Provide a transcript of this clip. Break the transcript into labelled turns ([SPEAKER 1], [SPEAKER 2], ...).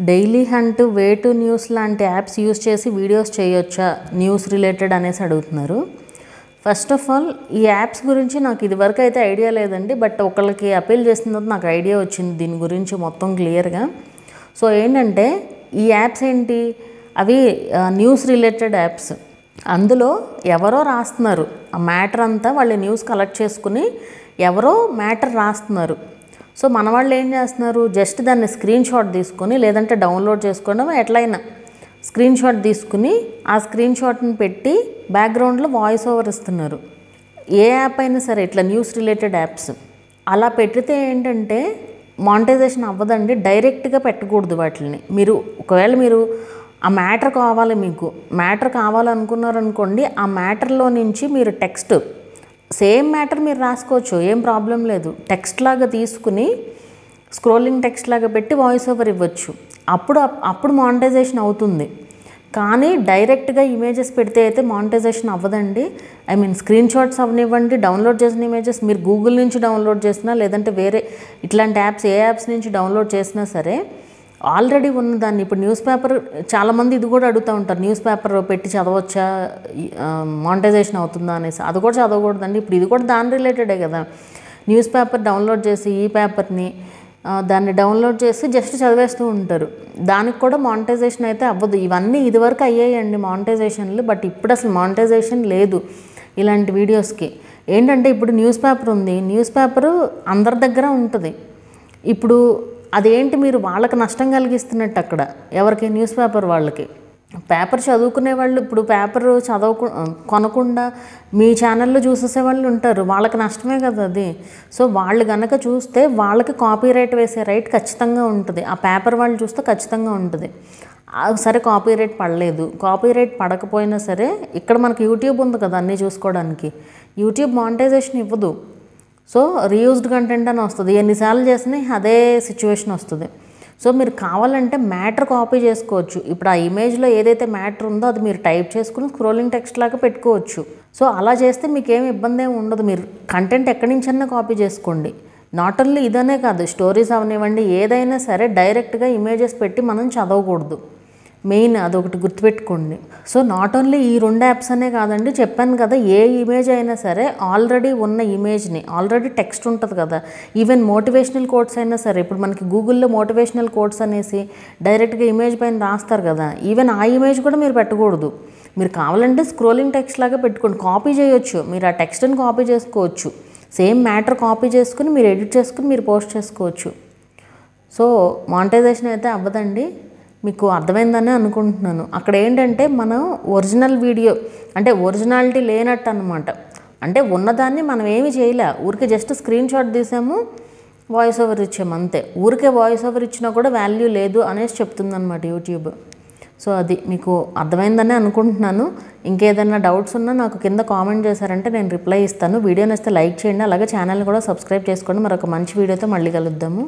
[SPEAKER 1] Daily hunt, way to news లాంటి apps use చేసి videos చేయొచ్చా న్యూస్ రిలేటెడ్ అనేసి అడుగుతున్నారు. ఫస్ట్ ఆఫ్ ఆల్ ఈ యాప్స్ గురించి నాకు ఇదివరకు అయితే ఐడియా లేదండి. బట్ ఒకళ్ళకి అపీల్ చేసిన తర్వాత నాకు ఐడియా వచ్చింది దీని గురించి మొత్తం క్లియర్గా. సో ఏంటంటే ఈ యాప్స్ ఏంటి, అవి న్యూస్ రిలేటెడ్ యాప్స్. అందులో ఎవరో రాస్తున్నారు ఆ మ్యాటర్ అంతా, వాళ్ళు న్యూస్ కలెక్ట్ చేసుకుని ఎవరో మ్యాటర్ రాస్తున్నారు. సో మన వాళ్ళు ఏం చేస్తున్నారు, జస్ట్ దాన్ని స్క్రీన్ షాట్ తీసుకొని లేదంటే డౌన్లోడ్ చేసుకోవడం, ఎట్లయినా స్క్రీన్ షాట్ తీసుకుని ఆ స్క్రీన్ షాట్ని పెట్టి బ్యాక్గ్రౌండ్లో వాయిస్ ఓవర్ ఇస్తున్నారు. ఏ యాప్ అయినా సరే ఇట్లా న్యూస్ రిలేటెడ్ యాప్స్ అలా పెట్టితే ఏంటంటే మానిటైజేషన్ అవ్వదండి. డైరెక్ట్గా పెట్టకూడదు వాటిని. ఒకవేళ మీరు ఆ మ్యాటర్ కావాలి, మీకు మ్యాటర్ కావాలనుకున్నారనుకోండి, ఆ మ్యాటర్లో నుంచి మీరు టెక్స్ట్, సేమ్ మ్యాటర్ మీరు రాసుకోవచ్చు, ఏం ప్రాబ్లం లేదు. టెక్స్ట్ లాగా తీసుకుని స్క్రోలింగ్ టెక్స్ట్ లాగా పెట్టి వాయిస్ ఓవర్ ఇవ్వచ్చు. అప్పుడు మానిటైజేషన్ అవుతుంది. కానీ డైరెక్ట్గా ఇమేజెస్ పెడితే అయితే మానిటైజేషన్ అవ్వదండి. స్క్రీన్ షాట్స్ అవనివ్వండి, డౌన్లోడ్ చేసిన ఇమేజెస్ మీరు గూగుల్ నుంచి డౌన్లోడ్ చేసినా లేదంటే వేరే ఇట్లాంటి యాప్స్, ఏ యాప్స్ నుంచి డౌన్లోడ్ చేసినా సరే ఆల్రెడీ ఉన్నదాన్ని, ఇప్పుడు న్యూస్ పేపర్ చాలామంది ఇది కూడా అడుగుతూ ఉంటారు, న్యూస్ పేపర్ పెట్టి చదవచ్చా, మానిటైజేషన్ అవుతుందా అనేసి. అది కూడా చదవకూడదండి. ఇప్పుడు ఇది కూడా దాని రిలేటెడే కదా. న్యూస్ పేపర్ డౌన్లోడ్ చేసి ఈ పేపర్ని దాన్ని డౌన్లోడ్ చేసి జస్ట్ చదివేస్తూ ఉంటారు. దానికి కూడా మానిటైజేషన్ అయితే అవ్వదు. ఇవన్నీ ఇదివరకు అయ్యాయండి మానిటైజేషన్లు, బట్ ఇప్పుడు అసలు మానిటైజేషన్ లేదు ఇలాంటి వీడియోస్కి. ఏంటంటే ఇప్పుడు న్యూస్ పేపర్ ఉంది, న్యూస్ పేపరు అందరి దగ్గర ఉంటుంది. ఇప్పుడు అదేంటి, మీరు వాళ్ళకి నష్టం కలిగిస్తున్నట్టు అక్కడ ఎవరికి, న్యూస్ పేపర్ వాళ్ళకి. పేపర్ చదువుకునే వాళ్ళు ఇప్పుడు పేపర్ కొనకుండా మీ ఛానల్లో చూసేసే వాళ్ళు ఉంటారు, వాళ్ళకి నష్టమే కదా అది. సో వాళ్ళు కనుక చూస్తే వాళ్ళకి కాపీరైట్ వేసే రైట్ ఖచ్చితంగా ఉంటుంది. ఆ పేపర్ వాళ్ళు చూస్తే ఖచ్చితంగా ఉంటుంది. సరే కాపీరైట్ పడలేదు, కాపీరైట్ పడకపోయినా సరే ఇక్కడ మనకి యూట్యూబ్ ఉంది కదా అన్నీ చూసుకోవడానికి. యూట్యూబ్ మానిటైజేషన్ ఇవ్వదు. సో రీయూజ్డ్ కంటెంట్ అని వస్తుంది. ఎన్నిసార్లు చేసినా అదే సిచ్యువేషన్ వస్తుంది. సో మీరు కావాలంటే మ్యాటర్ కాపీ చేసుకోవచ్చు. ఇప్పుడు ఆ ఇమేజ్లో ఏదైతే మ్యాటర్ ఉందో అది మీరు టైప్ చేసుకుని స్క్రోలింగ్ టెక్స్ట్ లాగా పెట్టుకోవచ్చు. సో అలా చేస్తే మీకేం ఇబ్బంది ఏమి ఉండదు. మీరు కంటెంట్ ఎక్కడి నుంచైనా కాపీ చేసుకోండి. నాట్ ఓన్లీ ఇదనే కాదు, స్టోరీస్ అవనివ్వండి, ఏదైనా సరే డైరెక్ట్గా ఇమేజెస్ పెట్టి మనం చదవకూడదు. మెయిన్ అదొకటి గుర్తుపెట్టుకోండి. సో నాట్ ఓన్లీ ఈ 2 యాప్స్ అనే కాదండి, చెప్పాను కదా, ఏ ఇమేజ్ అయినా సరే ఆల్రెడీ ఉన్న ఇమేజ్ని, ఆల్రెడీ టెక్స్ట్ ఉంటుంది కదా, ఈవెన్ మోటివేషనల్ కోట్స్ అయినా సరే, ఇప్పుడు మనకి గూగుల్లో మోటివేషనల్ కోట్స్ అనేసి డైరెక్ట్గా ఇమేజ్ పైన రాస్తారు కదా, ఈవెన్ ఆ ఇమేజ్ కూడా మీరు పెట్టకూడదు. మీరు కావాలంటే స్క్రోలింగ్ టెక్స్ట్ లాగా పెట్టుకోండి, కాపీ చేయొచ్చు, మీరు ఆ టెక్స్ట్ని కాపీ చేసుకోవచ్చు. సేమ్ మ్యాటర్ కాపీ చేసుకుని మీరు ఎడిట్ చేసుకుని మీరు పోస్ట్ చేసుకోవచ్చు. సో మానిటైజేషన్ అయితే అవ్వదండి. మీకు అర్థమైందని అనుకుంటున్నాను. అక్కడ ఏంటంటే మనం ఒరిజినల్ వీడియో అంటే ఒరిజినాలిటీ లేనట్టు అనమాట. అంటే ఉన్నదాన్ని మనం ఏమీ చేయలే, ఊరికే జస్ట్ స్క్రీన్ షాట్ తీసాము, వాయిస్ ఓవర్ ఇచ్చాము అంతే. ఊరికే వాయిస్ ఓవర్ ఇచ్చినా కూడా వాల్యూ లేదు అనేసి చెప్తుందన్నమాట యూట్యూబ్. సో అది మీకు అర్థమైందని అనుకుంటున్నాను. ఇంకేదైనా డౌట్స్ ఉన్నా నాకు కింద కామెంట్ చేశారంటే నేను రిప్లై ఇస్తాను. వీడియో నచ్చితే లైక్ చేయండి, అలాగే ఛానల్ని కూడా సబ్స్క్రైబ్ చేసుకోండి. మరొక మంచి వీడియోతో మళ్ళీ కలుద్దాము.